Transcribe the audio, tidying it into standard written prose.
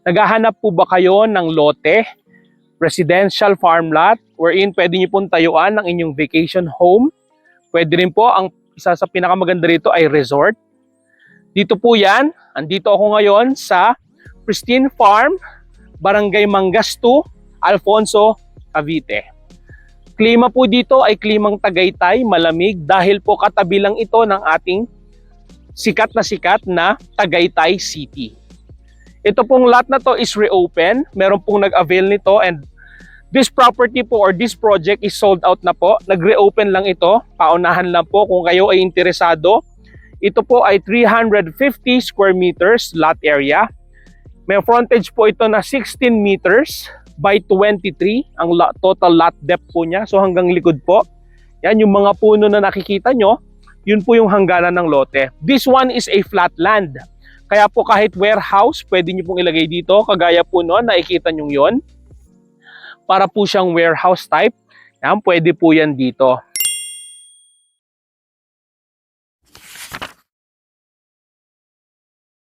Naghahanap po ba kayo ng lote, residential farm lot, wherein pwede nyo pong tayuan ng inyong vacation home? Pwede rin po, ang isa sa pinakamaganda rito ay resort. Dito po yan, andito ako ngayon sa Pristine Farm, Barangay Mangas 2, Alfonso, Cavite. Klima po dito ay klimang Tagaytay, malamig dahil po katabi lang ito ng ating sikat na Tagaytay City. Ito pong lot na to is reopen. Meron pong nag-avail nito and this property po or this project is sold out na po. Nag-reopen lang ito. Paunahan lang po kung kayo ay interesado. Ito po ay 350 square meters lot area. May frontage po ito na 16 meters by 23 ang total lot depth po niya. So hanggang likod po. Yan yung mga puno na nakikita nyo. Yun po yung hangganan ng lote. This one is a flat land. Kaya po kahit warehouse, pwede nyo pong ilagay dito. Kagaya po noon, nakikita nyo yon. Para po siyang warehouse type. Yan, pwede po yan dito.